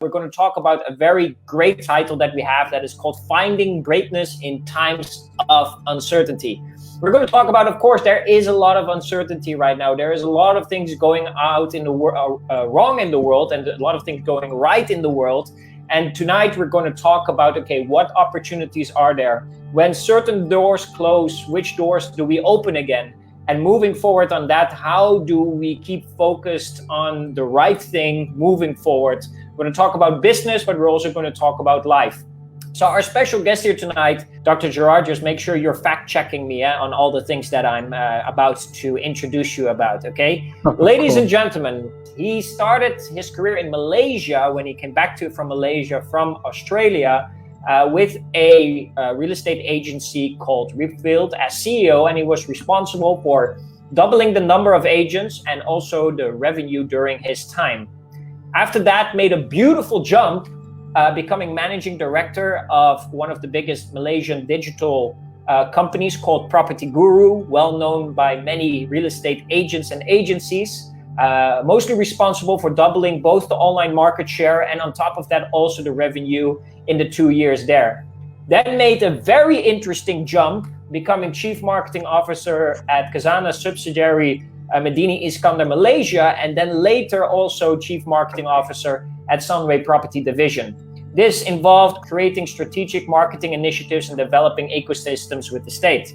We're going to talk about a very great title that we have that is called Finding Greatness in Times of Uncertainty. We're going to talk about, of course, there is a lot of uncertainty right now. There is a lot of things going out in the wrong in the world, and a lot of things going right in the world. And tonight we're going to talk about, okay, what opportunities are there? When certain doors close, which doors do we open again? And moving forward on that, how do we keep focused on the right thing moving forward? We're going to talk about business, but we're also going to talk about life. So our special guest here tonight, Dr. Gerard, just make sure you're fact-checking me on all the things that I'm about to introduce you about, okay? Ladies and gentlemen, he started his career in Malaysia when he came back from Malaysia from Australia with a real estate agency called Rebuild as CEO, and he was responsible for doubling the number of agents and also the revenue during his time. After that, made a beautiful jump, becoming managing director of one of the biggest Malaysian digital companies called Property Guru, well known by many real estate agents and agencies, mostly responsible for doubling both the online market share and on top of that also the revenue in the 2 years there. Then made a very interesting jump, becoming Chief Marketing Officer at Khazanah subsidiary Medini Iskandar Malaysia, and then later also Chief Marketing Officer at Sunway Property Division. This involved creating strategic marketing initiatives and developing ecosystems with the state.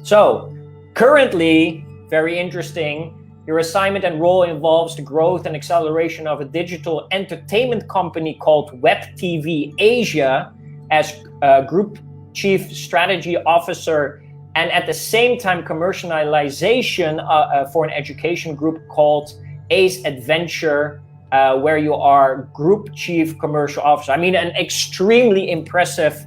So currently, very interesting, your assignment and role involves the growth and acceleration of a digital entertainment company called WebTVAsia as Group Chief Strategy Officer, and at the same time commercialization for an education group called Ace Adventure, where you are Group Chief Commercial Officer. I mean, an extremely impressive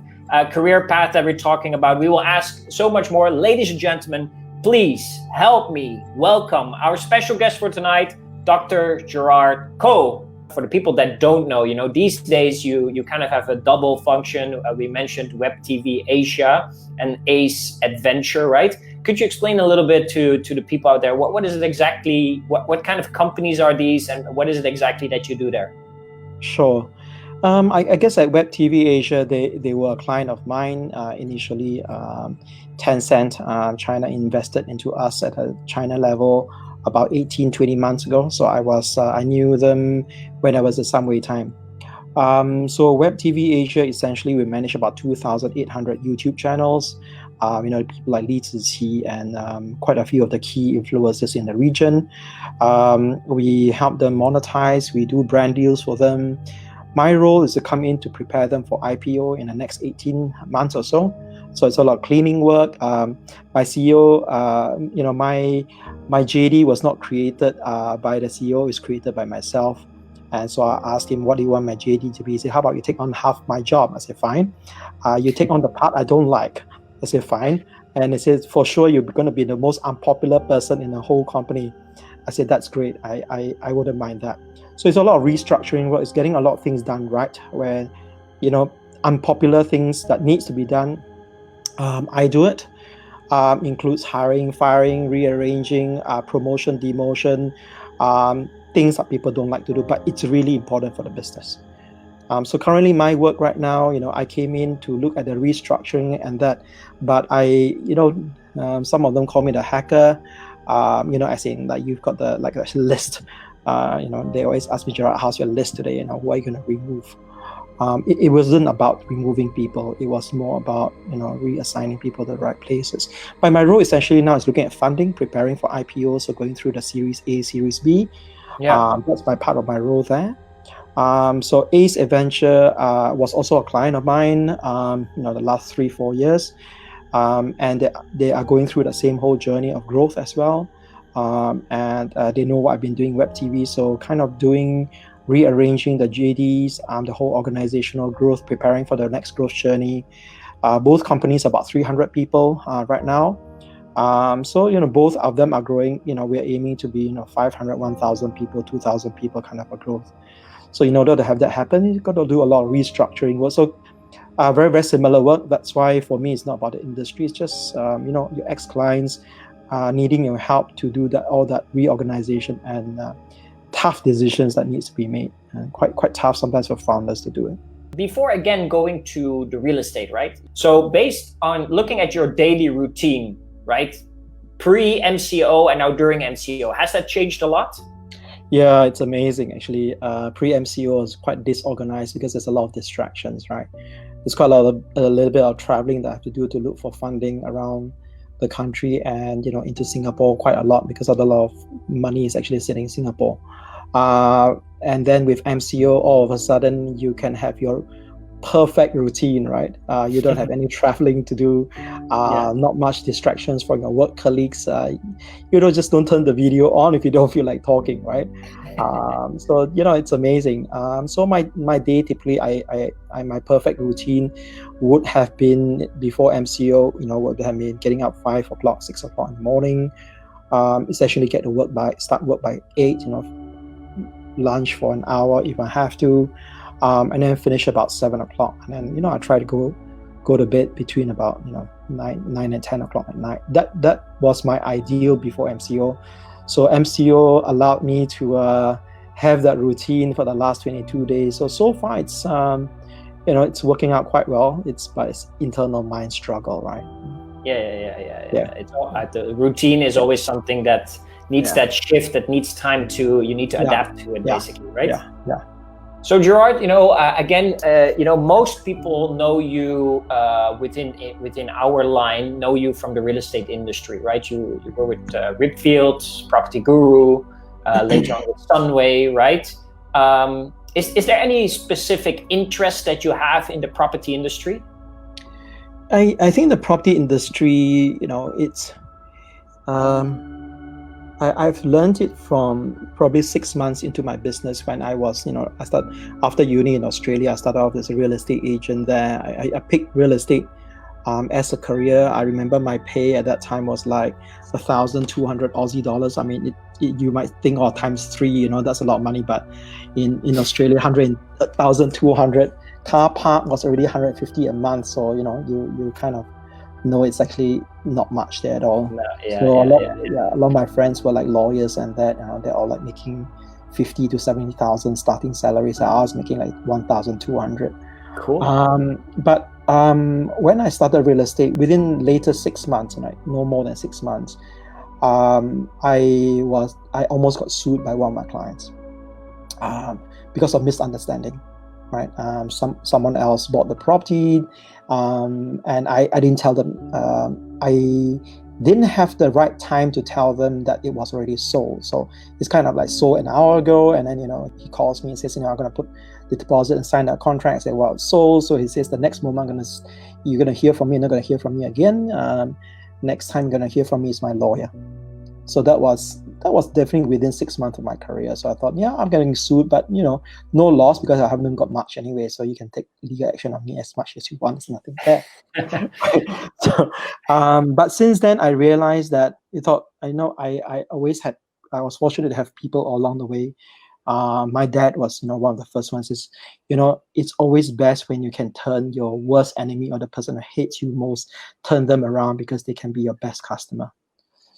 career path that we're talking about. We will ask so much more. Ladies and gentlemen, please help me welcome our special guest for tonight, Dr. Gerard Kho. For the people that don't know, these days you kind of have a double function. We mentioned WebTVAsia and Ace Adventure, right? Could you explain a little bit to the people out there, what is it exactly, what kind of companies are these, and what is it exactly that you do there? Sure. I guess at WebTVAsia, they were a client of mine initially. Tencent, China invested into us at a China level about 18-20 months ago. So I knew them when I was at Sunway time. So WebTVAsia, essentially, we manage about 2,800 YouTube channels. People like Li Ziqi and quite a few of the key influencers in the region. We help them monetize. We do brand deals for them. My role is to come in to prepare them for IPO in the next 18 months or so. So it's a lot of cleaning work. My CEO, my JD was not created by the CEO, it's created by myself. And so I asked him, what do you want my JD to be? He said, how about you take on half my job? I said, fine. You take on the part I don't like. I said, fine. And he said, for sure, you're going to be the most unpopular person in the whole company. I said, that's great. I wouldn't mind that. So it's a lot of restructuring work. It's getting a lot of things done right, where, unpopular things that needs to be done, I do it. Includes hiring, firing, rearranging, promotion, demotion, things that people don't like to do, but it's really important for the business. So currently my work right now, I came in to look at the restructuring and that, but some of them call me the hacker, as in like you've got a list, they always ask me, Gerard, how's your list today? Who are you going to remove? It wasn't about removing people. It was more about, reassigning people to the right places. But my role essentially now is looking at funding, preparing for IPO, so going through the Series A, Series B. Yeah. That's part of my role there. So Ace Adventure was also a client of mine, the last 3-4 years. And they are going through the same whole journey of growth as well. And they know what I've been doing web TV, so kind of rearranging the JDs, the whole organizational growth, preparing for the next growth journey. Both companies about 300 people right now. So both of them are growing. We're aiming to be 500, 1,000 people, 2,000 people kind of a growth. So in order to have that happen, you've got to do a lot of restructuring work. So very, very similar work. That's why for me, it's not about the industry. It's just your ex-clients needing your help to do all that reorganization and tough decisions that needs to be made, and quite tough sometimes for founders to do it. Before again going to the real estate, right? So based on looking at your daily routine, right? Pre-MCO and now during MCO, has that changed a lot? Yeah, it's amazing actually. Pre-MCO is quite disorganized because there's a lot of distractions, right? There's quite a little bit of traveling that I have to do to look for funding around the country and into Singapore quite a lot, because a lot of money is actually sitting in Singapore. And then with MCO, all of a sudden you can have your perfect routine, right? You don't have any traveling to do, not much distractions from your work colleagues. Just don't turn the video on if you don't feel like talking, right? So it's amazing. So my day typically, my perfect routine would have been before MCO. Would have been getting up 5 o'clock, 6 o'clock in the morning. Essentially start work by 8. Lunch for an hour if I have to. And then finish about 7 o'clock, and then I try to go to bed between about 9 and 10 o'clock at night. That was my ideal before MCO. So MCO allowed me to have that routine for the last 22 days. So far it's it's working out quite well. It's internal mind struggle, right? Yeah. It's all, the routine is always something that needs that shift, that needs time to adapt to it, basically, right? Yeah. So Gerard, again, most people know you within our line, know you from the real estate industry, right? You were with Ripfield, Property Guru, later on with Sunway, right? Is there any specific interest that you have in the property industry? I think the property industry, it's I've learned it from probably 6 months into my business when I was, I started after uni in Australia. I started off as a real estate agent there. I picked real estate as a career. I remember my pay at that time was like 1,200 Aussie dollars. I mean, you might think, times 3, that's a lot of money, but in Australia, 1,200. Car park was already 150 a month. So, you kind of know it's actually not much there at all. A lot of my friends were like lawyers and that, they're all like making 50 to 70,000 starting salaries. I was making like 1,200. Cool. But when I started real estate, within later 6 months, no more than 6 months, I almost got sued by one of my clients because of misunderstanding. Right, someone else bought the property, and I didn't tell them. I didn't have the right time to tell them that it was already sold. So it's kind of like sold an hour ago, and then he calls me and says, I'm going to put the deposit and sign that contract. I say, well, it's sold. So he says, the next moment you're gonna hear from me. Not gonna hear from me again. Next time you're gonna hear from me is my lawyer. So that was definitely within 6 months of my career. So I thought, I'm getting sued, but no loss because I haven't got much anyway. So you can take legal action on me as much as you want. There's nothing there. So, but since then I realized that I was fortunate to have people all along the way. My dad was, one of the first ones. It's always best when you can turn your worst enemy or the person who hates you most, turn them around, because they can be your best customer.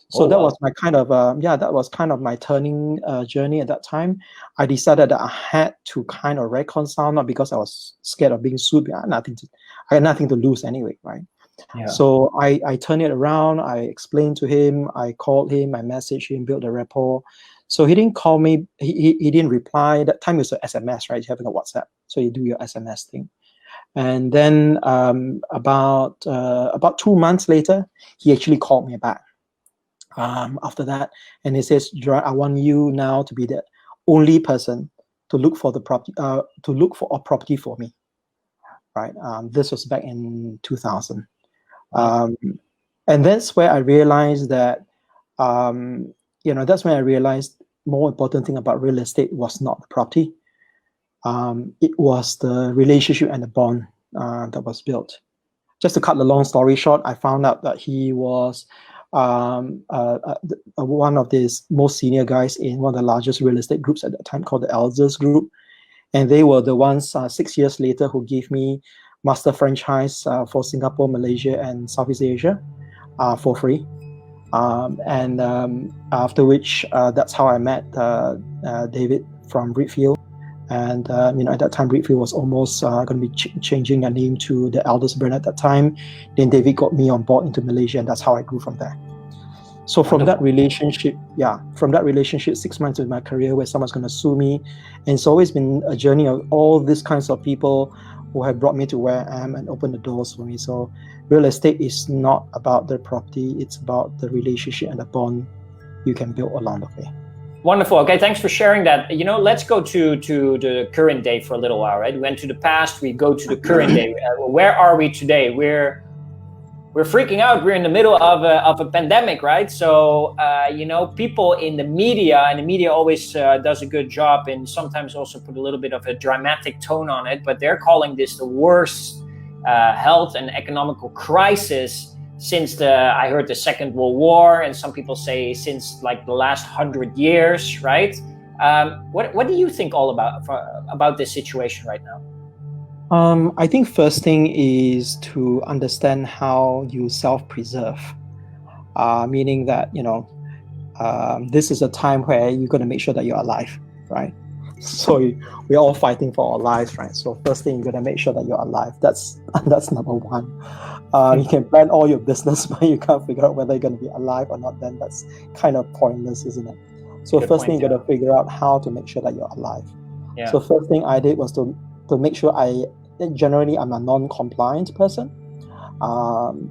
So that was my kind of that was kind of my turning journey at that time. I decided that I had to kind of reconcile, not because I was scared of being sued, but I had nothing to lose anyway, right? Yeah. So I turned it around. I explained to him. I called him. I messaged him, built a rapport. So he didn't call me. He didn't reply. That time it was a SMS, right? You having a WhatsApp, so you do your SMS thing. And then about 2 months later, he actually called me back. After that, and he says, Gerard, I want you now to be the only person to look for the property, to look for a property for me, right? This was back in 2000, and that's where I realized that, that's when I realized more important thing about real estate was not the property, it was the relationship and the bond that was built. Just to cut the long story short, I found out that he was one of the most senior guys in one of the largest real estate groups at that time, called the Elders Group, and they were the ones 6 years later who gave me master franchise for Singapore, Malaysia, and Southeast Asia for free. And after which, that's how I met David from Reedfield. And at that time, Reedfield was almost going to be changing their name to the Elders brand at that time. Then David got me on board into Malaysia, and that's how I grew from there. So from that relationship, 6 months of my career where someone's going to sue me, and it's always been a journey of all these kinds of people who have brought me to where I am and opened the doors for me. So real estate is not about the property, it's about the relationship and the bond you can build along the way. Wonderful. Okay, thanks for sharing that. Let's go to the current day for a little while, right? We went to the past, we go to the current day. Where are we today? We're freaking out. We're in the middle of a pandemic, right? So, people in the media, and the media always does a good job and sometimes also put a little bit of a dramatic tone on it, but they're calling this the worst health and economical crisis since I heard the Second World War, and some people say since like the last 100 years, right? What do you think all about this situation right now? I think first thing is to understand how you self-preserve, meaning that, this is a time where you're going to make sure that you're alive, right? So we're all fighting for our lives, right? So first thing, you're going to make sure that you're alive. That's number one. You can plan all your business, but you can't figure out whether you're going to be alive or not, then that's kind of pointless, isn't it? So first thing, you got to figure out how to make sure that you're alive. Yeah. So first thing I did was to make sure generally I'm a non-compliant person.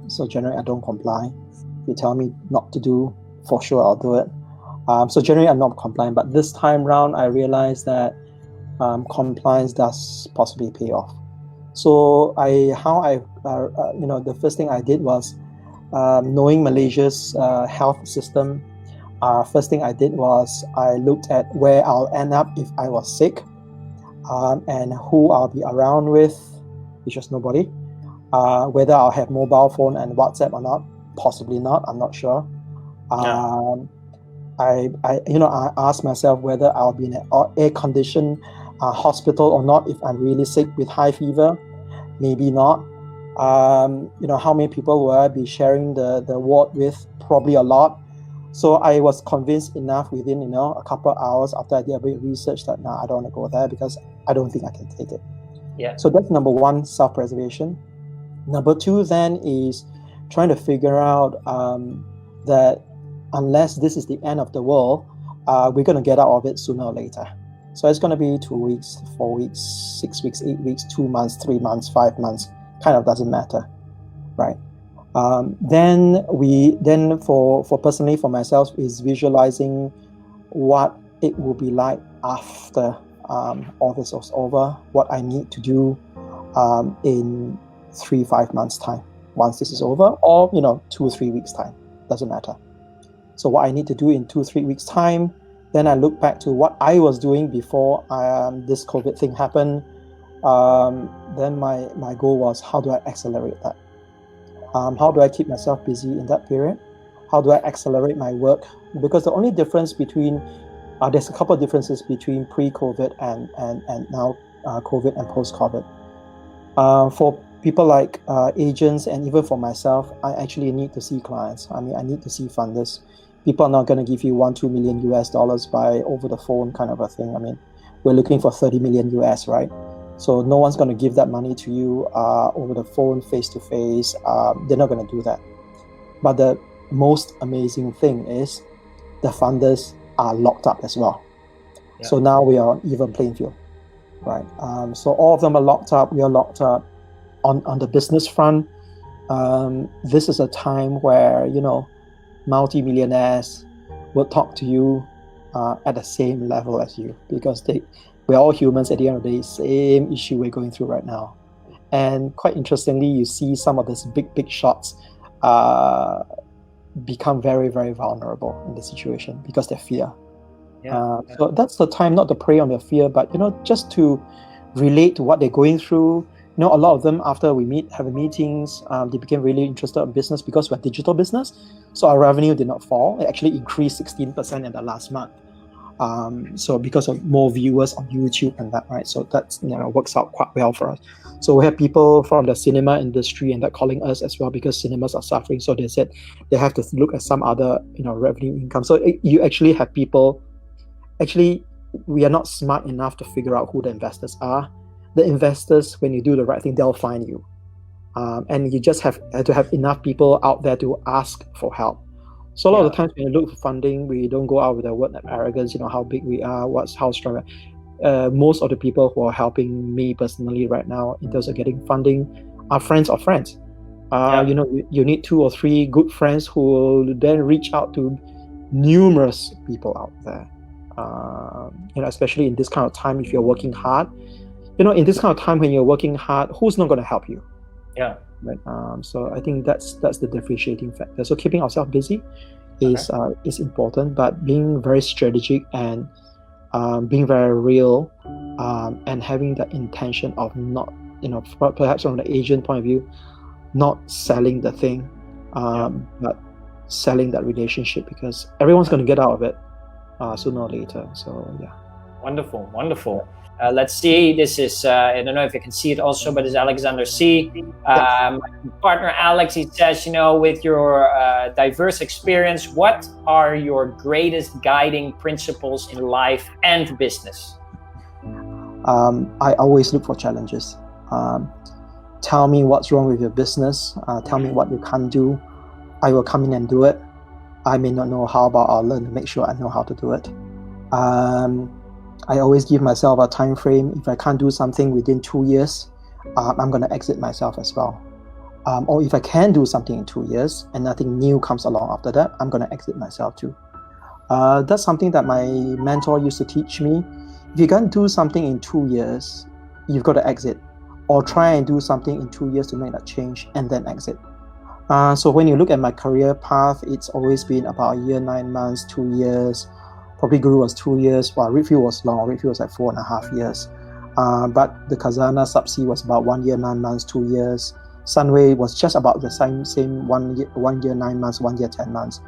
So generally I don't comply. If you tell me not to do, for sure I'll do it. So generally I'm not compliant, but this time round I realized that compliance does possibly pay off. So the first thing I did was knowing Malaysia's health system. First thing I did was I looked at where I'll end up if I was sick, and who I'll be around with, which is nobody. Whether I'll have mobile phone and WhatsApp or not, possibly not. I'm not sure. I asked myself whether I'll be in an air-conditioned hospital or not if I'm really sick with high fever. Maybe not. How many people will I be sharing the ward with? Probably a lot. So I was convinced enough within a couple of hours after I did a bit of research that I don't want to go there because I don't think I can take it. Yeah. So that's number one, self-preservation. Number two then is trying to figure out that unless this is the end of the world, we're going to get out of it sooner or later. So it's going to be 2 weeks, 4 weeks, 6 weeks, 8 weeks, 2 months, 3 months, 5 months, kind of doesn't matter, right? Then for personally, for myself, is visualizing what it will be like after all this is over, what I need to do in 3-5 months time once this is over, or 2 or 3 weeks time, doesn't matter. So what I need to do in 2-3 weeks time, then I look back to what I was doing before this COVID thing happened. Then my goal was, how do I accelerate that? How do I keep myself busy in that period? How do I accelerate my work? Because the only difference between, there's a couple of differences between pre-COVID and now COVID and post-COVID. For people like agents and even for myself, I actually need to see clients. I need to see funders. People are not going to give you $1-2 million by over the phone kind of a thing. We're looking for 30 million US, right? So no one's going to give that money to you over the phone, face to face. They're not going to do that. But the most amazing thing is the funders are locked up as well. Yeah. So now we are on even playing field, right? So all of them are locked up. We are locked up on the business front. This is a time where multi-millionaires will talk to you at the same level as you, because we're all humans at the end of the day, same issue we're going through right now. And quite interestingly, you see some of these big shots become very, very vulnerable in the situation because they fear. So that's the time not to prey on their fear, but just to relate to what they're going through. A lot of them, after we have meetings, they became really interested in business because we're a digital business. So our revenue did not fall. It actually increased 16% in the last month. So because of more viewers on YouTube and that, right? So that's, works out quite well for us. So we have people from the cinema industry and that calling us as well, because cinemas are suffering. So they said they have to look at some other, revenue income. So you actually have people. Actually, we are not smart enough to figure out who the investors are. The investors, when you do the right thing, they'll find you. And you just have to have enough people out there to ask for help. So a lot of the times when you look for funding, we don't go out with a word of arrogance, how big we are, how strong. Most of the people who are helping me personally right now in terms of getting funding are friends of friends. You need 2 or 3 good friends who will then reach out to numerous people out there. Especially in this kind of time, if you're working hard, in this kind of time when you're working hard, who's not going to help you? Yeah. Right. So I think that's the differentiating factor. So keeping ourselves busy is important, but being very strategic and being very real, and having the intention of not, perhaps from the agent point of view, not selling the thing, but selling that relationship, because everyone's going to get out of it sooner or later. So yeah. Wonderful. Let's see. This is, I don't know if you can see it also, but it's Alexander C. My partner Alex, he says, with your diverse experience, what are your greatest guiding principles in life and business? I always look for challenges. Tell me what's wrong with your business. Tell me what you can't do. I will come in and do it. I may not know how, but I'll learn to make sure I know how to do it. I always give myself a time frame. If I can't do something within 2 years, I'm going to exit myself as well. Or if I can do something in 2 years and nothing new comes along after that, I'm going to exit myself too. That's something that my mentor used to teach me. If you can't do something in 2 years, you've got to exit, or try and do something in 2 years to make that change and then exit. So when you look at my career path, it's always been about a year, 9 months, 2 years. Probably Guru was 2 years, while Redfield was long. Redfield was like 4.5 years. But the Khazanah Subsea was about 1 year, 9 months, 2 years. Sunway was just about the same 1 year, 9 months, 1 year, 10 months.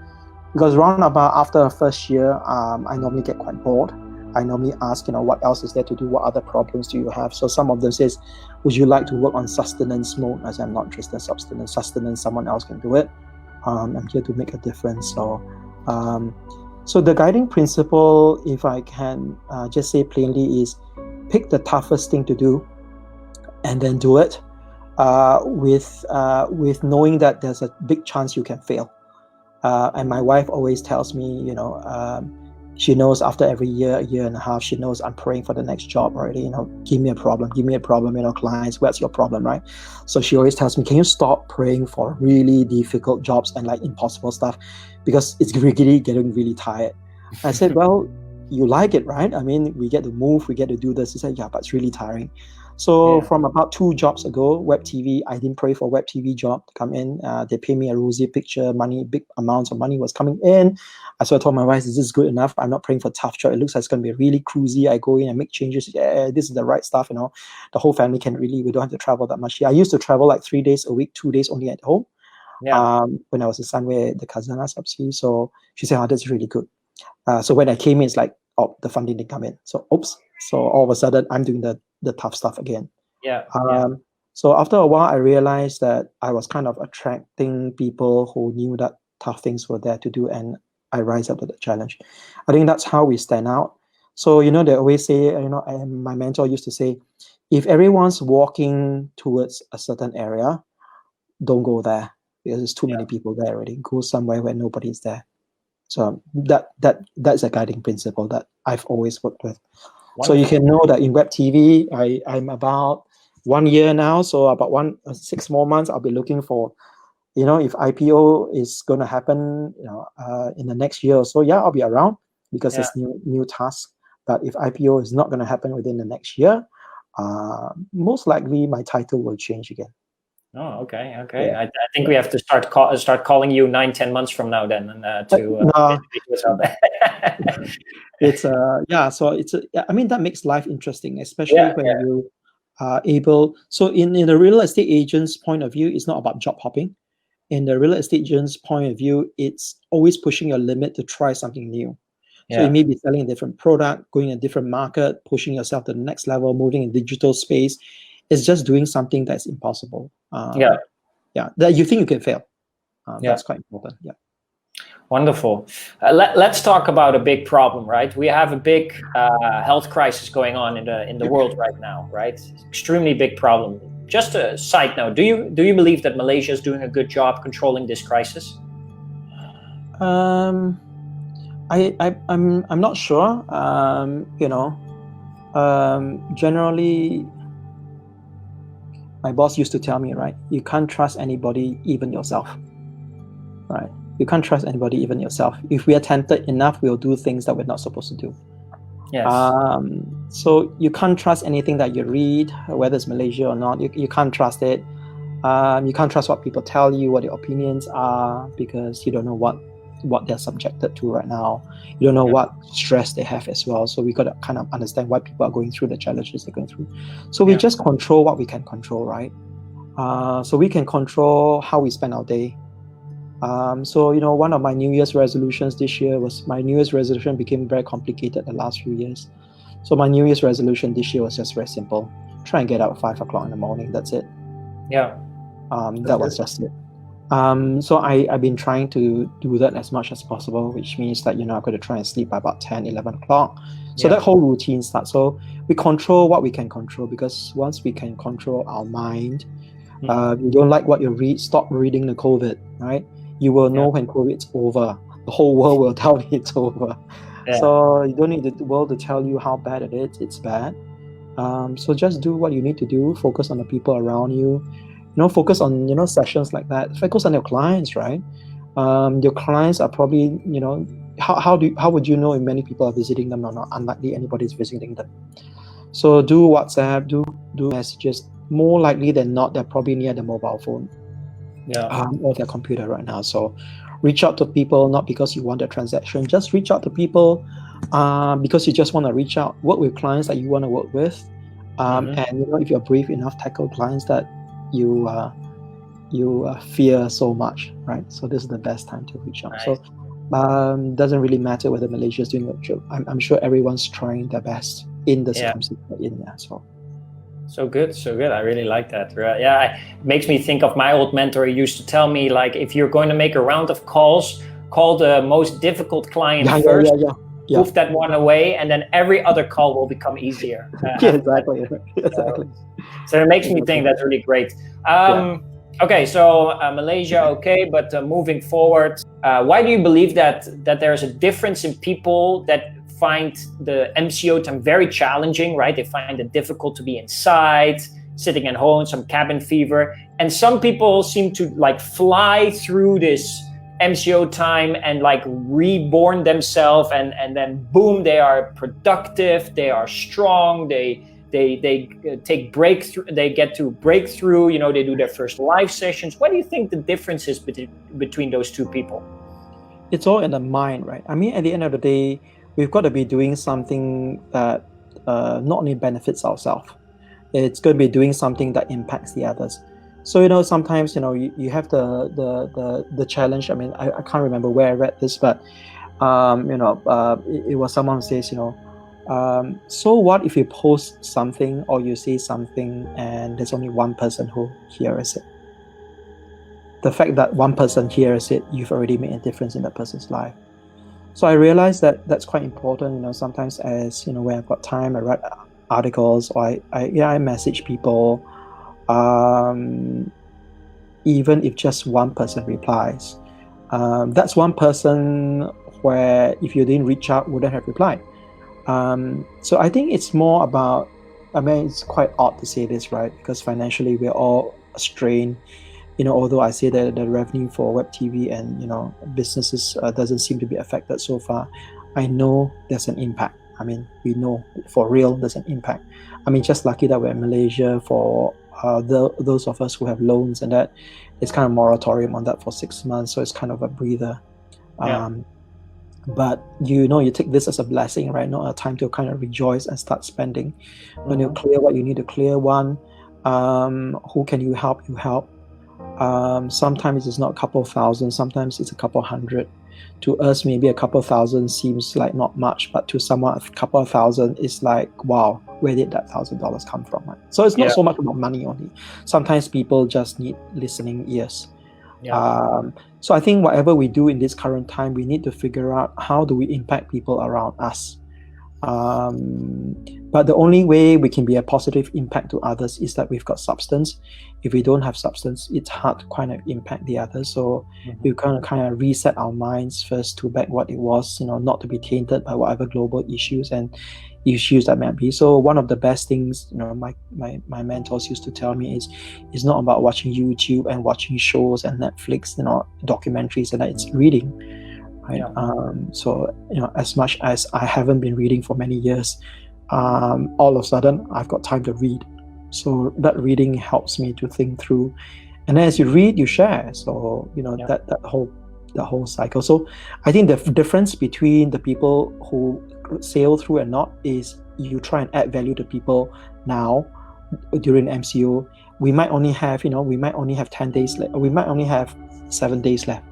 Because round about after the first year, I normally get quite bored. I normally ask, what else is there to do? What other problems do you have? So some of them says, would you like to work on sustenance mode? I said, I'm not interested in sustenance. Sustenance, someone else can do it. I'm here to make a difference. So the guiding principle, if I can just say plainly, is pick the toughest thing to do and then do it with knowing that there's a big chance you can fail. And my wife always tells me, she knows after every year, a year and a half, she knows I'm praying for the next job already. Give me a problem, clients, what's your problem, right? So she always tells me, can you stop praying for really difficult jobs and like impossible stuff, because it's really getting really tired. I said, well, you like it, right? I mean, we get to move, we get to do this. She said, yeah, but it's really tiring. So from about 2 jobs ago, WebTV, I didn't pray for WebTV job to come in. They pay me a rosy picture, money, big amounts of money was coming in. So I told my wife, is this good enough? I'm not praying for tough job. It looks like it's going to be really cruisy. I go in and make changes. Yeah, this is the right stuff. The whole family we don't have to travel that much. I used to travel like 3 days a week, 2 days only at home. When I was in Sunway, the Khazanah Subsea. So she said, that's really good. So when I came in, it's like, the funding didn't come in. So, oops. So all of a sudden, I'm doing the tough stuff again. So after a while, I realized that I was kind of attracting people who knew that tough things were there to do, and I rise up to the challenge. I think that's how we stand out. So, they always say, and my mentor used to say, if everyone's walking towards a certain area, don't go there, because there's too many people there already. Go somewhere where nobody's there. So that's a guiding principle that I've always worked with. Wonderful. So you can know that in WebTV, I'm about 1 year now. So about 6 more months, I'll be looking for, if IPO is going to happen, in the next year or so, I'll be around, because there's new tasks. But if IPO is not going to happen within the next year, most likely my title will change again. Oh, okay. Yeah. I think we have to start calling you 9-10 months from now then, it's so it's I mean, that makes life interesting, especially when you are able. So in the real estate agent's point of view, it's not about job hopping. In the real estate agent's point of view, it's always pushing your limit to try something new. So you may be selling a different product, going a different market, pushing yourself to the next level, moving in digital space. It's just doing something that's impossible. That you think you can fail. That's quite important. Yeah. Wonderful. Let's talk about a big problem, right? We have a big health crisis going on in the world right now, right? Extremely big problem. Just a side note: do you believe that Malaysia is doing a good job controlling this crisis? I'm not sure. Generally, my boss used to tell me, right? You can't trust anybody, even yourself. Right? You can't trust anybody, even yourself. If we are tempted enough, we'll do things that we're not supposed to do. Yes. So you can't trust anything that you read, whether it's Malaysia or not. You can't trust it. You can't trust what people tell you, what their opinions are, because you don't know what they're subjected to right now. You don't know what stress they have as well. So we got to kind of understand why people are going through the challenges they're going through. So we just control what we can control, right? So we can control how we spend our day. So one of my New Year's resolutions this year was, my New Year's resolution became very complicated the last few years. So my New Year's resolution this year was just very simple: try and get out at 5 o'clock in the morning. That's it. That was just it. So I've been trying to do that as much as possible, which means that, I'm going to try and sleep by about 10, 11 o'clock. So that whole routine starts. So we control what we can control, because once we can control our mind, you don't like what you read, stop reading the COVID, right? You will know when COVID's over. The whole world will tell you it's over. So you don't need the world to tell you how bad it is. It's bad. So just do what you need to do. Focus on the people around you. Focus on, sessions like that. Focus on your clients, right? Your clients are probably, how would you know if many people are visiting them or not? Unlikely anybody's visiting them. So do WhatsApp, do messages. More likely than not, they're probably near the mobile phone. Or their computer right now. So reach out to people, not because you want a transaction. Just reach out to people because you just want to reach out. Work with clients that you want to work with. And if you're brave enough, tackle clients that you fear so much, right? So this is the best time to reach out. Nice. So doesn't really matter whether Malaysia is doing a job. I'm sure everyone's trying their best in the circumstances in there as well. So good. I really like that. It makes me think of my old mentor. He used to tell me, like, if you're going to make a round of calls, call the most difficult client first, move that one away, and then every other call will become easier. Exactly. So it makes me think that's really great. Okay, so Malaysia, but moving forward, why do you believe that there's a difference in people that find the MCO time very challenging, right? They find it difficult to be inside, sitting at home, some cabin fever. And some people seem to like fly through this MCO time and like reborn themselves, and then boom, they are productive, they are strong, they take breakthrough, they get to breakthrough, they do their first live sessions. What do you think the difference is between those two people? It's all in the mind, right? I mean, at the end of the day, we've got to be doing something that not only benefits ourselves, it's going to be doing something that impacts the others. So, sometimes, you have the challenge. I mean, I can't remember where I read this, but, it was someone who says, so what if you post something or you say something and there's only one person who hears it? The fact that one person hears it, you've already made a difference in that person's life. So I realized that that's quite important. Sometimes as, when I've got time, I write articles or I message people. Even if just one person replies, that's one person where if you didn't reach out, wouldn't have replied. So I think it's more about, it's quite odd to say this, right? Because financially we're all strained. Although I say that the revenue for web TV and businesses doesn't seem to be affected so far, I know there's an impact. We know for real there's an impact. Just lucky that we're in Malaysia. For those of us who have loans and that, it's kind of moratorium on that for 6 months, so it's kind of a breather. But you take this as a blessing, right? Not a time to kind of rejoice and start spending. When you clear what you need to clear, who can you help? Sometimes it's not a couple of thousand, sometimes it's a couple hundred. to us, maybe a couple of thousand seems like not much, but to someone, a couple of thousand is like, wow, where did that $1,000 come from? Right? So it's not so much about money only. Sometimes people just need listening ears. So I think whatever we do in this current time, we need to figure out how do we impact people around us. But the only way we can be a positive impact to others is that we've got substance. If we don't have substance, it's hard to kind of impact the others. So we kind of reset our minds first to back what it was, not to be tainted by whatever global issues and issues that might be. So one of the best things, my mentors used to tell me is, it's not about watching YouTube and watching shows and Netflix, documentaries, and that it's reading. Right? So as much as I haven't been reading for many years, all of a sudden I've got time to read. So that reading helps me to think through, and then as you read, you share. So that whole cycle. So I think the difference between the people who sail through and not is you try and add value to people now during MCO. We might only have 10 days left, or we might only have 7 days left.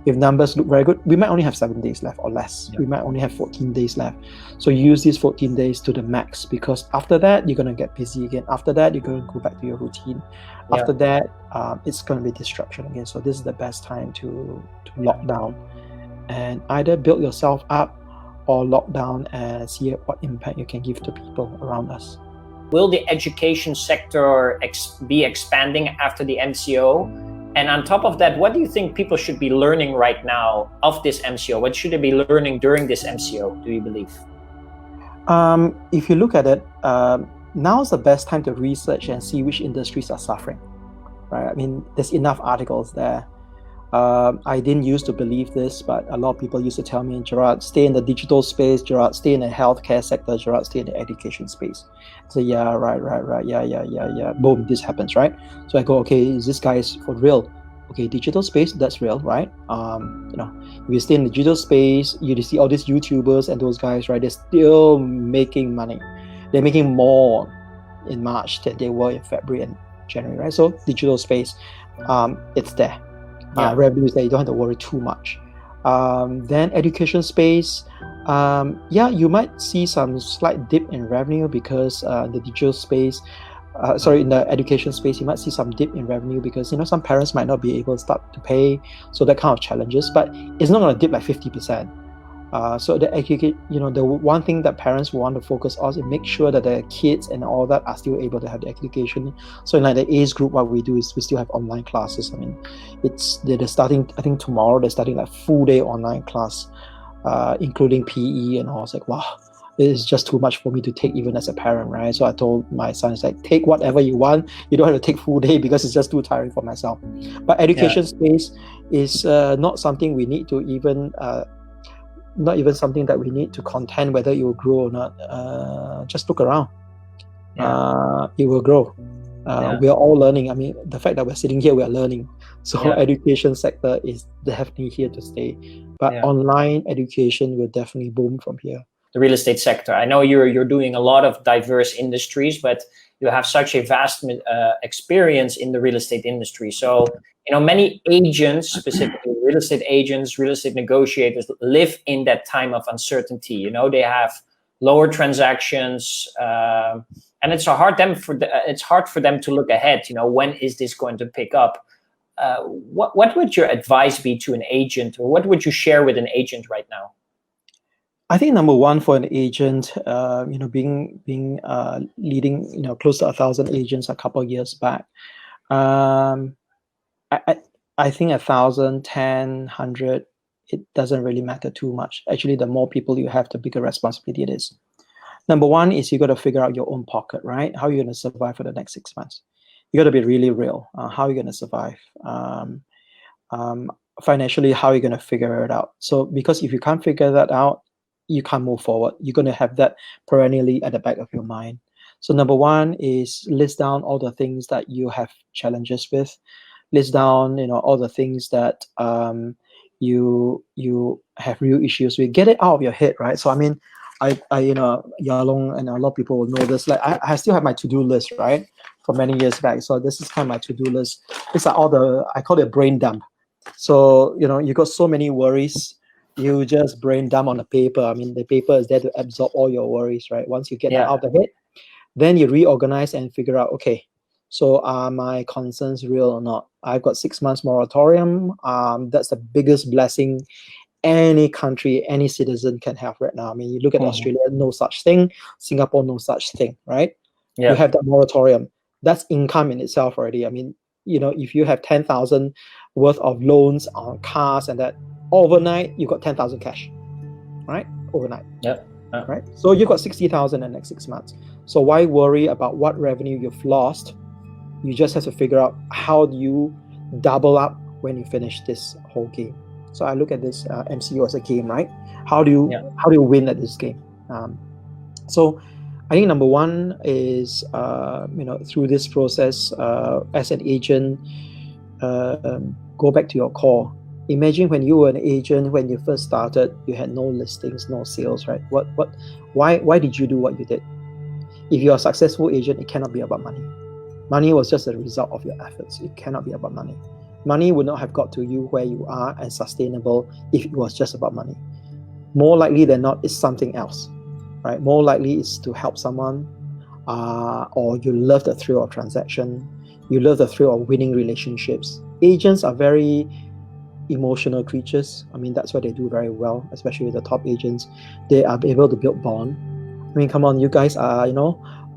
If numbers look very good, we might only have 7 days left or less. We might only have 14 days left. So use these 14 days to the max, because after that, you're going to get busy again. After that, you're going to go back to your routine. After that, it's going to be disruption again. So this is the best time to lock down and either build yourself up or lock down and see what impact you can give to people around us. Will the education sector be expanding after the MCO? And on top of that, what do you think people should be learning right now of this MCO? What should they be learning during this MCO, do you believe? If you look at it, now's the best time to research and see which industries are suffering. Right? I mean, there's enough articles there. I didn't used to believe this, but a lot of people used to tell me, Gerard, stay in the digital space, Gerard, stay in the healthcare sector, Gerard, stay in the education space. So yeah, right, yeah. Boom, this happens, right? So I go, okay, is this guy for real? Okay, digital space, that's real, right? If you stay in the digital space, you see all these YouTubers and those guys, right? They're still making money. They're making more in March than they were in February and January, right? So digital space, it's there. Revenues that you don't have to worry too much. Then education space, you might see some slight dip in revenue because the digital space, in the education space, you might see some dip in revenue because some parents might not be able to start to pay, so that kind of challenges. But it's not going to dip like 50%. So the one thing that parents want to focus on is make sure that their kids and all that are still able to have the education. So in like the age group, what we do is we still have online classes. I mean, they're starting, I think tomorrow they're starting like full day online class, including PE and all. It's like, wow, it is just too much for me to take even as a parent, right? So I told my son, it's like, take whatever you want. You don't have to take full day because it's just too tiring for myself. But education space is not something we need to even not even something that we need to contend whether it will grow or not. Just look around. It will grow. We are all learning. I mean, the fact that we're sitting here, we are learning. So education sector is definitely here to stay. But online education will definitely boom from here. The real estate sector. I know you're doing a lot of diverse industries, but you have such a vast experience in the real estate industry. So, many agents, specifically real estate agents, real estate negotiators, live in that time of uncertainty. They have lower transactions, and it's hard for them to look ahead. When is this going to pick up? What would your advice be to an agent, or what would you share with an agent right now? I think number one for an agent, being leading, close to 1,000 agents a couple of years back. I think 1,000, 10, 100, it doesn't really matter too much. Actually, the more people you have, the bigger responsibility it is. Number one is you got to figure out your own pocket, right? How are you going to survive for the next 6 months? You got to be really real. How are you going to survive? Financially, how are you going to figure it out? So, because if you can't figure that out, you can't move forward. You're going to have that perennially at the back of your mind. So number one is list down all the things that you have challenges with. List down, all the things that you have real issues with. Get it out of your head, right? So I mean, Yalong and a lot of people will know this. Like I still have my to-do list, right, for many years back. So this is kind of my to-do list. These are all I call it brain dump. So you got so many worries. you just brain dump on the paper. I mean, the paper is there to absorb all your worries, right? Once you get that out of the head, then you reorganize and figure out, okay, so are my concerns real or not? I've got 6 months moratorium. That's the biggest blessing any country, any citizen can have right now. I mean, you look at Australia, no such thing. Singapore, no such thing, right? You have that moratorium. That's income in itself already. I mean, if you have 10,000 worth of loans on cars and that, overnight, you got 10,000 cash, right? Overnight. Right? So you got 60,000 in the next 6 months. So why worry about what revenue you've lost? You just have to figure out how do you double up when you finish this whole game. So I look at this MCO as a game, right? How do you win at this game? So I think number one is through this process as an agent, go back to your core. Imagine when you were an agent, when you first started, you had no listings, no sales, right? Why did you do what you did? If you're a successful agent, it cannot be about money. Money was just a result of your efforts. It cannot be about money. Money would not have got to you where you are and sustainable if it was just about money. More likely than not, it's something else, right? More likely it's to help someone, or you love the thrill of transaction. You love the thrill of winning relationships. Agents are very emotional creatures. I mean, that's what they do very well, especially the top agents. They are able to build bond. I mean, come on, you guys are,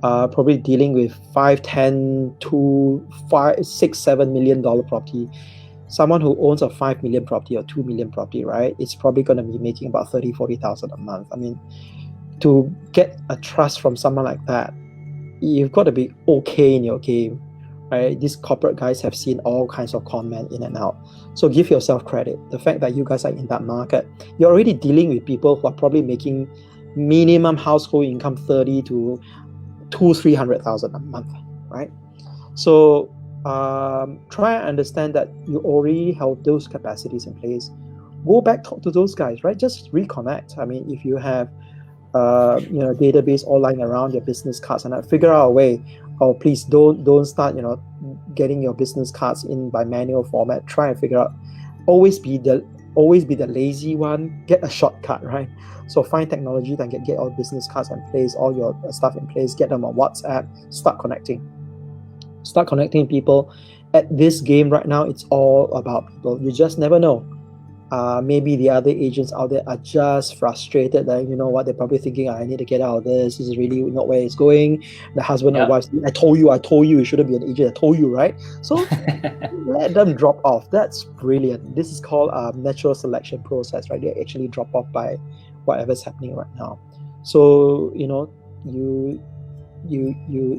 probably dealing with 5, 10, 2, 5, 6, $7 million property. Someone who owns a 5 million property or 2 million property, right? It's probably going to be making about 30, 40,000 a month. I mean, to get a trust from someone like that, you've got to be okay in your game, right? These corporate guys have seen all kinds of con men in and out. So give yourself credit. The fact that you guys are in that market, you're already dealing with people who are probably making minimum household income 30 to 200,000-300,000 a month, right? So try and understand that you already have those capacities in place. Go back, talk to those guys, right? Just reconnect. I mean, if you have database all lying around, your business cards, and figure out a way. Oh, please don't start getting your business cards in by manual format. Try and figure out. Always be the lazy one. Get a shortcut, right? So find technology that get all business cards in place, all your stuff in place. Get them on WhatsApp. Start connecting people. At this game right now, it's all about people. You just never know. Maybe the other agents out there are just frustrated that, they're probably thinking, I need to get out of this. This is really not where it's going. The husband or wife, I told you, you shouldn't be an agent. I told you, right? So let them drop off. That's brilliant. This is called a natural selection process, right? They actually drop off by whatever's happening right now. So, you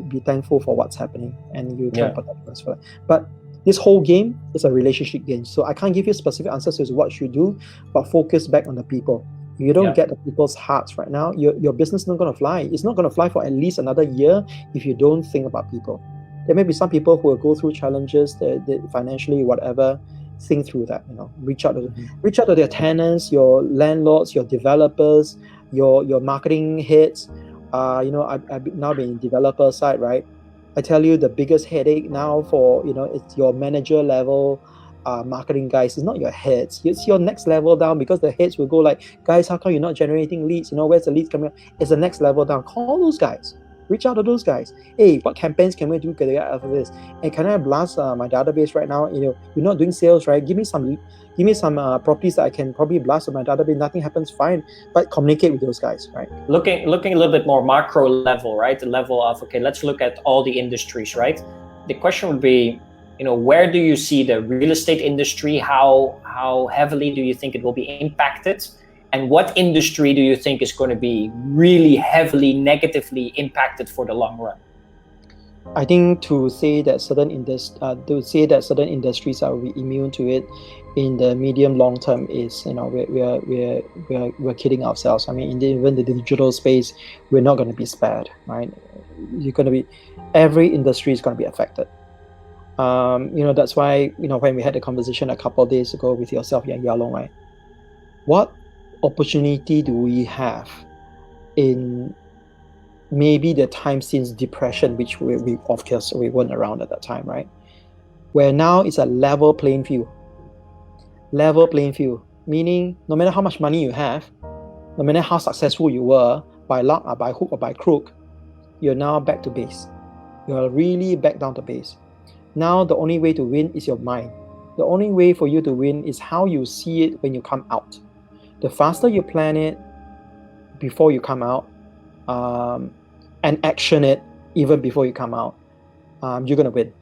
be thankful for what's happening and you try to protect us for that. But this whole game is a relationship game. So I can't give you specific answers as to what you do, but focus back on the people. If you don't get the people's hearts right now, your business is not going to fly. It's not going to fly for at least another year if you don't think about people. There may be some people who will go through challenges, that financially, whatever. Think through that. Reach out to their tenants, your landlords, your developers, your marketing heads. I've now been in developer side, right? I tell you, the biggest headache now for, it's your manager level marketing guys. It's not your heads. It's your next level down, because the heads will go like, guys, how come you're not generating leads? Where's the leads coming up? It's the next level down. Call those guys. Reach out to those guys. Hey, what campaigns can we do to get out of this? And can I blast my database right now? You're not doing sales, right? Give me some properties that I can probably blast on my database. Nothing happens, fine. But communicate with those guys, right? Looking a little bit more macro level, right? The level of, okay, let's look at all the industries, right? The question would be, where do you see the real estate industry? How heavily do you think it will be impacted? And what industry do you think is going to be really heavily negatively impacted for the long run? I think to say that certain industries are immune to it in the medium long term is, we're kidding ourselves. I mean, even the digital space, we're not going to be spared, right? Every industry is going to be affected. That's why, when we had the conversation a couple of days ago with yourself, Yalong, right? What opportunity do we have in maybe the time since depression, which we of course we weren't around at that time, right? Where now it's a level playing field. meaning no matter how much money you have, no matter how successful you were, by luck or by hook or by crook, you're now back to base. You're really back down to base. Now the only way to win is your mind. The only way for you to win is how you see it when you come out. The faster you plan it before you come out, and action it even before you come out, you're going to win.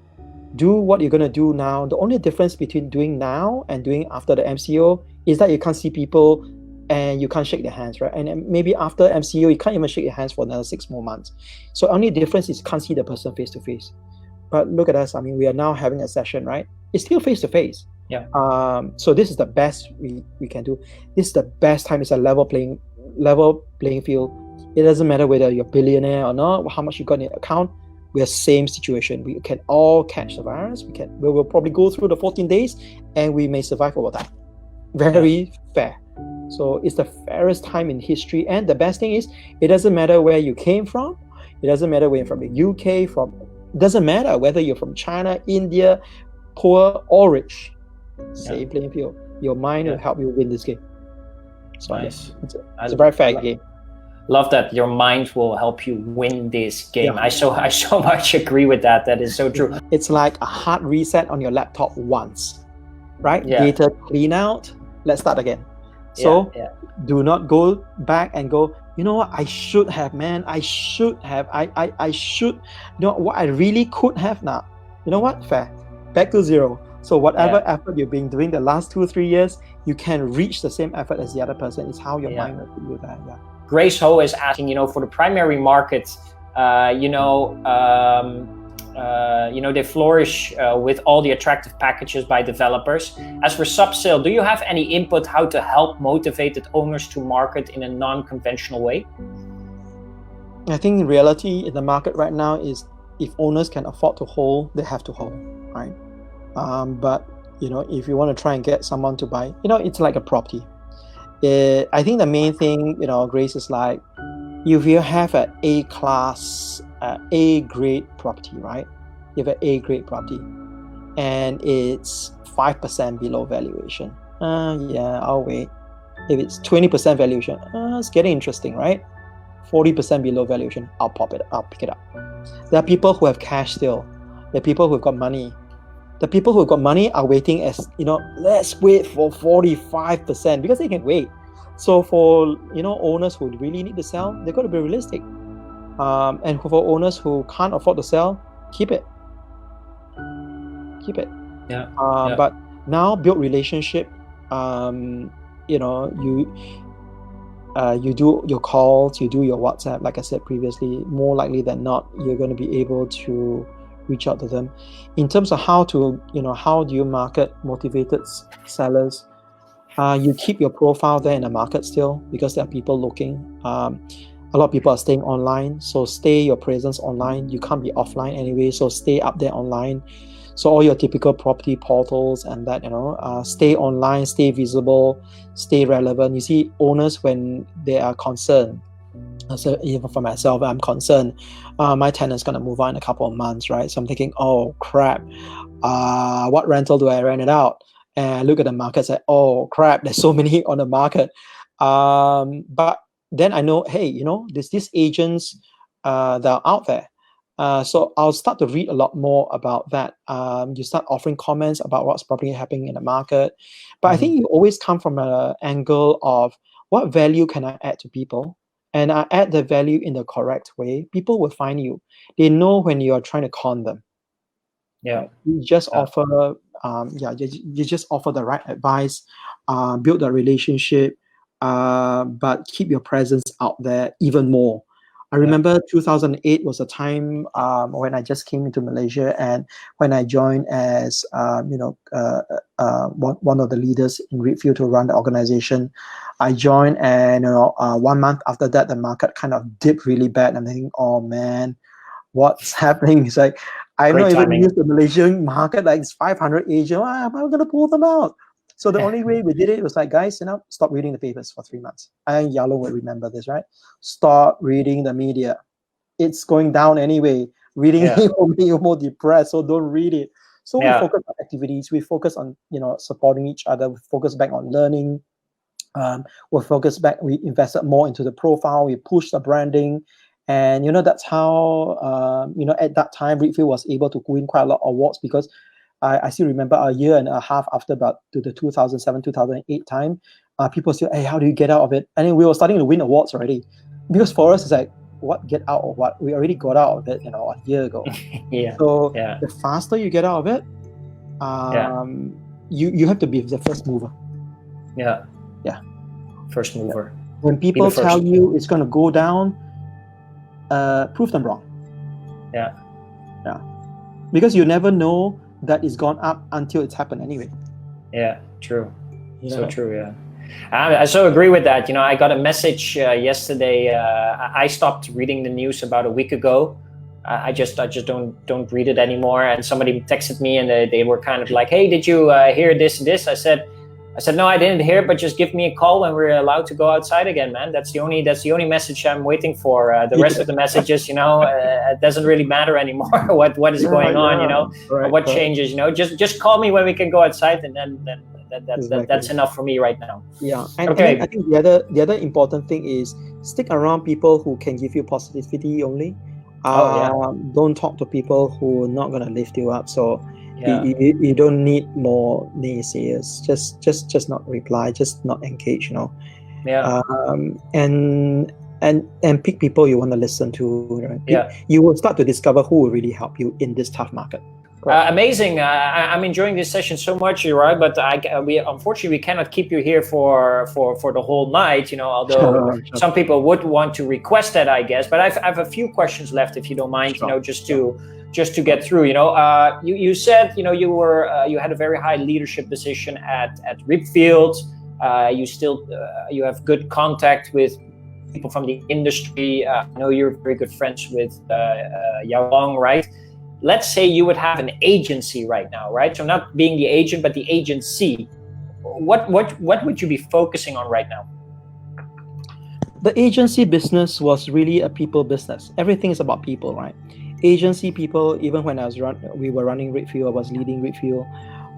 Do what you're going to do now. The only difference between doing now and doing after the MCO is that you can't see people and you can't shake their hands, right? And maybe after MCO, you can't even shake their hands for another 6 more months. So only difference is you can't see the person face to face. But look at us. I mean, we are now having a session, right? It's still face to face. Yeah. So this is the best we can do. This is the best time. It's a level playing field. It doesn't matter whether you're a billionaire or not, how much you got in your account. We're same situation. We can all catch the virus. We will probably go through the 14 days and we may survive over time. Very fair. So it's the fairest time in history. And the best thing is, it doesn't matter where you came from. It doesn't matter where you're from, the UK, it doesn't matter whether you're from China, India, poor or rich. Same playing field. Your mind will help you win this game. So nice. It's a very fair game. Love that. Your mind will help you win this game. I so much agree with that. That is so true. It's like a hard reset on your laptop once, right? Yeah. Data clean out. Let's start again. So do not go back and go, you know what, I should have, man. I should have. I should. You know what I really could have now. You know what? Fair. Back to zero. So whatever effort you've been doing the last 2-3 years, you can reach the same effort as the other person. It's how your mind will do that. Yeah. Grace Ho is asking, for the primary market, they flourish with all the attractive packages by developers. As for sub-sale, do you have any input how to help motivated owners to market in a non-conventional way? I think in reality in the market right now is if owners can afford to hold, they have to hold, right? But if you want to try and get someone to buy, it's like a property. I think the main thing, Grace, is like if you have an A-class, A-grade property, right? You have an A-grade property and it's 5% below valuation. I'll wait. If it's 20% valuation, it's getting interesting, right? 40% below valuation, I'll pick it up. There are people who have cash still. There are people who've got money. The people who've got money are waiting as, let's wait for 45% because they can wait. So for, owners who really need to sell, they've got to be realistic. And for owners who can't afford to sell, keep it. But now build relationship. You do your calls, you do your WhatsApp. Like I said previously, more likely than not, you're going to be able to reach out to them. In terms of how do you market motivated sellers? You keep your profile there in the market still because there are people looking. A lot of people are staying online, so stay your presence online. You can't be offline anyway, so stay up there online. So all your typical property portals and that, stay online, stay visible, stay relevant. You see, owners, when they are concerned, so even for myself, I'm concerned, my tenant's going to move on in a couple of months, right? So I'm thinking, oh crap, what rental do I rent it out? And I look at the market and say, oh crap, there's so many on the market. But then I know, hey, there's these agents that are out there. So I'll start to read a lot more about that. You start offering comments about what's probably happening in the market. But I think you always come from an angle of what value can I add to people? And I add the value in the correct way. People will find you. They know when you are trying to con them. Yeah. You just offer, you just offer the right advice, build a relationship, but keep your presence out there even more. I remember 2008 was a time when I just came into Malaysia, and when I joined as one of the leaders in Redfield to run the organization. I joined, and 1 month after that, the market kind of dipped really bad. I'm thinking, oh man, what's happening? It's like I'm not even used to the Malaysian market. Like it's 500 agents. I'm going to pull them out. So the only way we did it was like, guys, stop reading the papers for 3 months. And Yalo will remember this, right? Stop reading the media. It's going down anyway. Reading it will make you more depressed, so don't read it. So we focus on activities. We focus on, supporting each other. We focus back on learning. We focused back. We invested more into the profile. We pushed the branding, and that's how at that time Redfield was able to win quite a lot of awards, because I still remember a year and a half after, about to the 2007 2008 time, people still, hey, how do you get out of it? And then we were starting to win awards already, because for us it's like, what, get out of what? We already got out of it a year ago. So the faster you get out of it, you have to be the first mover. First mover. When people tell you it's going to go down, prove them wrong. Because you never know that it's gone up until it's happened anyway. True. So true. I so agree with that. I got a message yesterday. I stopped reading the news about a week ago. I just don't read it anymore. And somebody texted me, and they were kind of like, hey, did you hear this? I said, no, I didn't hear, but just give me a call when we're allowed to go outside again, man. That's the only message I'm waiting for. The rest of the messages, it doesn't really matter anymore. what is going on, what changes, just call me when we can go outside, and then that's enough for me right now. And I think the other important thing is stick around people who can give you positivity only. Don't talk to people who are not going to lift you up. So you don't need more naysayers. Just not reply, just not engage, and pick people you want to listen to. You will start to discover who will really help you in this tough market. Amazing. I'm enjoying this session so much, Gerard, but unfortunately we cannot keep you here for the whole night, although some people would want to request that, I guess. But I have a few questions left, if you don't mind, just to get through. You said you had a very high leadership position at Redfield. You have good contact with people from the industry. I know you're very good friends with Yao Long, right? Let's say you would have an agency right now, right? So not being the agent, but the agency. What would you be focusing on right now? The agency business was really a people business. Everything is about people, right? Agency people, even when we were running Redfield, I was leading Redfield,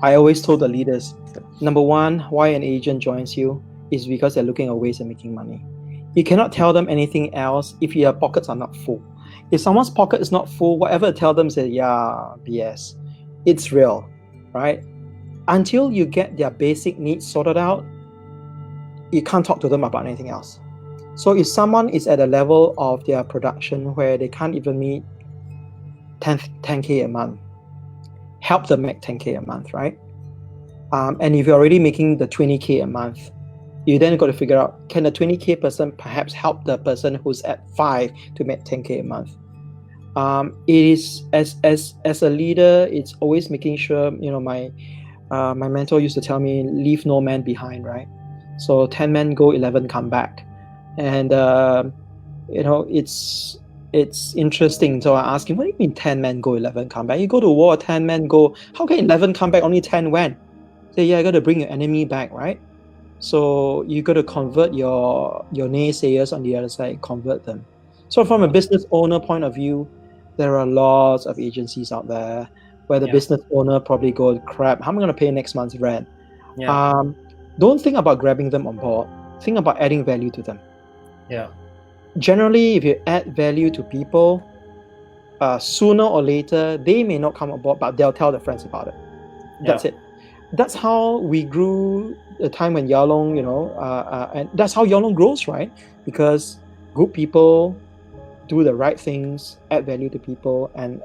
I always told the leaders, number one, why an agent joins you is because they're looking at ways of making money. You cannot tell them anything else if your pockets are not full. If someone's pocket is not full, whatever I tell them, say, BS. It's real, right? Until you get their basic needs sorted out, you can't talk to them about anything else. So if someone is at a level of their production where they can't even meet 10K a month, help them make 10K a month, right? And if you're already making the 20K a month, you then got to figure out, can the 20K person perhaps help the person who's at 5 to make 10K a month? It is, as a leader, it's always making sure, my mentor used to tell me, leave no man behind, right? So 10 men go, 11 come back. And, it's interesting. So I asked him, what do you mean 10 men go, 11 come back? You go to war, 10 men go, how can 11 come back, only 10 went? Say, I got to bring your enemy back, right? So you got to convert your naysayers on the other side, convert them. So from a business owner point of view, there are lots of agencies out there where the business owner probably go, crap, how am I going to pay next month's rent? Don't think about grabbing them on board. Think about adding value to them. Generally, if you add value to people, sooner or later, they may not come on board, but they'll tell their friends about it. That's it. That's how we grew the time when Yao Long, and that's how Yao Long grows, right? Because good people do the right things, add value to people, and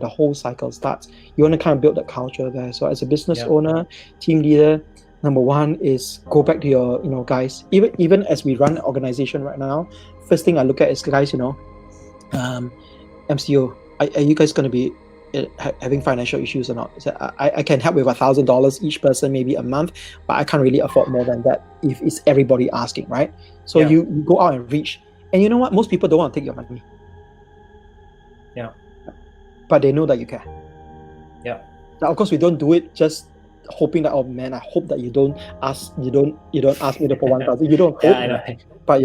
the whole cycle starts. You want to kind of build that culture there. So as a business owner, team leader, number one is go back to your, guys. Even as we run an organization right now, first thing I look at is, guys, MCO, are you guys going to be having financial issues or not? So I can help with $1,000 each person, maybe a month, but I can't really afford more than that if it's everybody asking, right? So you go out and reach. And you know what? Most people don't want to take your money. But they know that you care. Now, of course, we don't do it just hoping that, oh man, I hope that you don't ask me for 1,000. You don't hope, but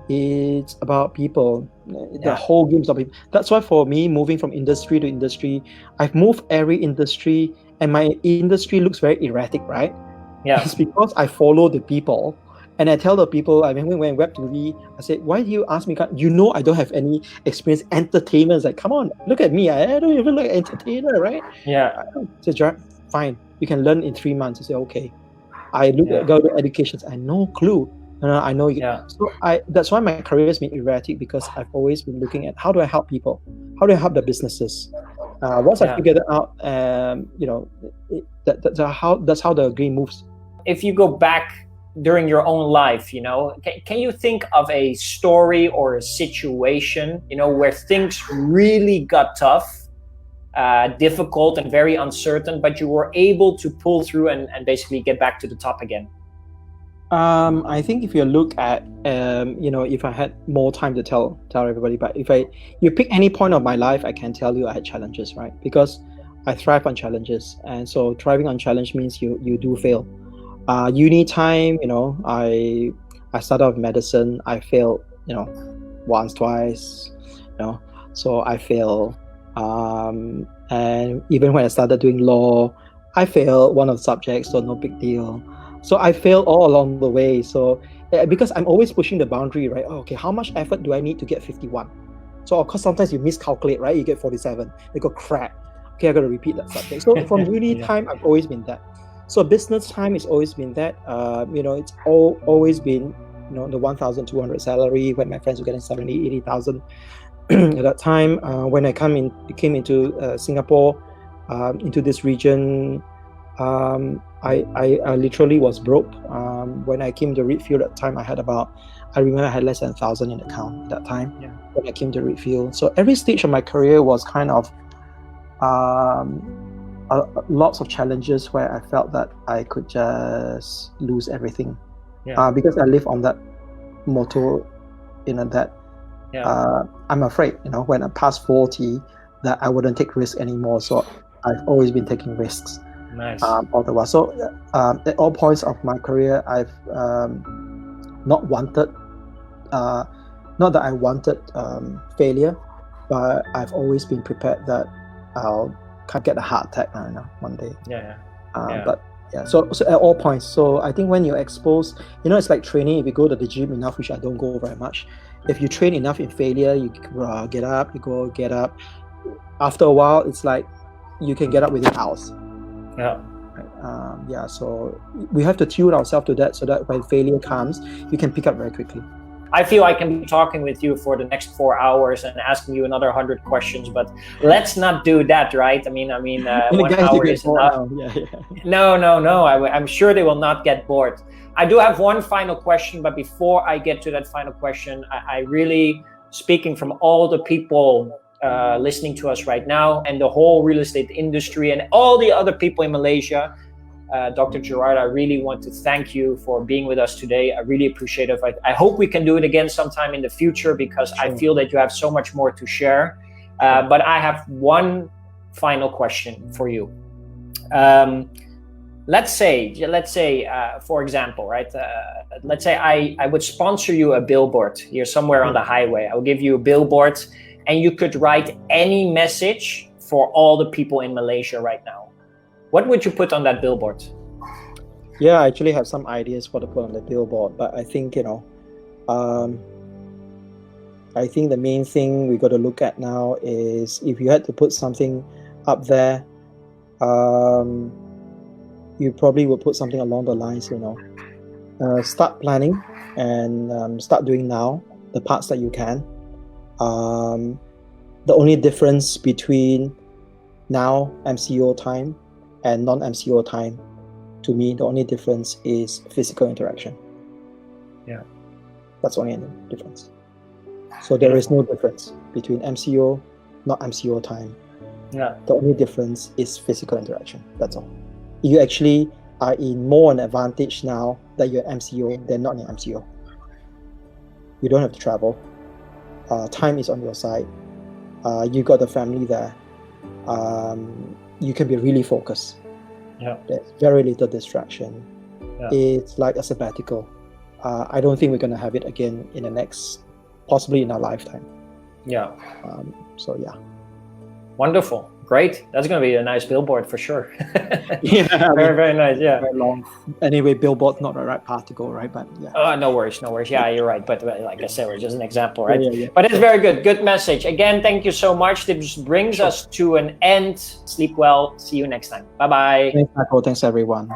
it's about people. The whole game's about people. That's why for me, moving from industry to industry, I've moved every industry, and my industry looks very erratic, right? Yeah. It's because I follow the people. And I tell the people, I mean, when we're in WebTV, I said, why do you ask me? You know, I don't have any experience. Entertainers, like, come on, look at me. I don't even look like an entertainer, right? Yeah. I said, Gerard, fine. You can learn in 3 months. I said, okay. I Yeah. go to education. I no clue. I know you. Yeah. So that's why my career has been erratic, because I've always been looking at how do I help people? How do I help the businesses? Once I Yeah. figured it out, that's how the game moves. If you go back during your own life, can you think of a story or a situation, where things really got tough, difficult and very uncertain, but you were able to pull through and basically get back to the top again? I think if you look at, if I had more time to tell everybody, but you pick any point of my life, I can tell you I had challenges, right? Because I thrive on challenges, and so thriving on challenge means you do fail. Uni time, I started off medicine. I failed, once, twice, so I failed. And even when I started doing law, I failed one of the subjects, so no big deal. So I failed all along the way. So because I'm always pushing the boundary, right? Oh, okay, how much effort do I need to get 51? So of course, sometimes you miscalculate, right? You get 47. You go, crap. Okay, I got to repeat that subject. So from uni Yeah. time, I've always been that. So business time has always been that. It's always been, the 1,200 salary when my friends were getting 70, 80,000 at that time. When I came into Singapore, into this region, I literally was broke. When I came to Redfield at the time, I remember I had less than 1,000 in account at that time. Yeah. When I came to Redfield. So every stage of my career was kind of lots of challenges where I felt that I could just lose everything. Yeah. Because I live on that motto, that I'm afraid, when I pass 40, that I wouldn't take risks anymore. So I've always been taking risks. Nice. All the while. So at all points of my career, I've not wanted, not that I wanted failure, but I've always been prepared that I'll get a heart attack one day. Yeah. But yeah, so at all points. So I think when you're exposed, it's like training. If you go to the gym enough, which I don't go very much, if you train enough in failure, you get up, get up. After a while, it's like you can get up within hours. Yeah. So we have to tune ourselves to that, so that when failure comes, you can pick up very quickly. I feel I can be talking with you for the next 4 hours and asking you another 100 questions, but let's not do that, right? I mean, 1 hour is enough. Yeah. No. I'm sure they will not get bored. I do have one final question, but before I get to that final question, I really, speaking from all the people listening to us right now and the whole real estate industry and all the other people in Malaysia, Dr. Gerard, I really want to thank you for being with us today. I really appreciate it. I hope we can do it again sometime in the future, because Sure. I feel that you have so much more to share. But I have one final question for you. Let's say, for example, right? Let's say I would sponsor you a billboard here somewhere on the highway. I will give you a billboard, and you could write any message for all the people in Malaysia right now. What would you put on that billboard? Yeah, I actually have some ideas what to put on the billboard, but I think, I think the main thing we got to look at now is, if you had to put something up there, you probably would put something along the lines, start planning and start doing now the parts that you can. The only difference between now MCO time and non-MCO time, to me, the only difference is physical interaction. Yeah. That's the only difference. So there is no difference between MCO, not MCO time. Yeah. The only difference is physical interaction. That's all. You actually are in more an advantage now that you're MCO than not in MCO. You don't have to travel. Time is on your side. You got the family there. You can be really focused. Yeah. There's very little distraction. Yeah. It's like a sabbatical. I don't think we're going to have it again in the next, possibly in our lifetime. Yeah. So yeah. Wonderful. Great. That's going to be a nice billboard for sure. Yeah, very, very nice. Yeah. very long. Anyway, billboard not the right path to go, right? But yeah. No worries, no worries. Yeah, you're right. But like I said, we're just an example, right? Yeah. But it's very good. Good message. Again, thank you so much. This brings us to an end. Sleep well. See you next time. Bye-bye. Thanks, Michael. Thanks, everyone.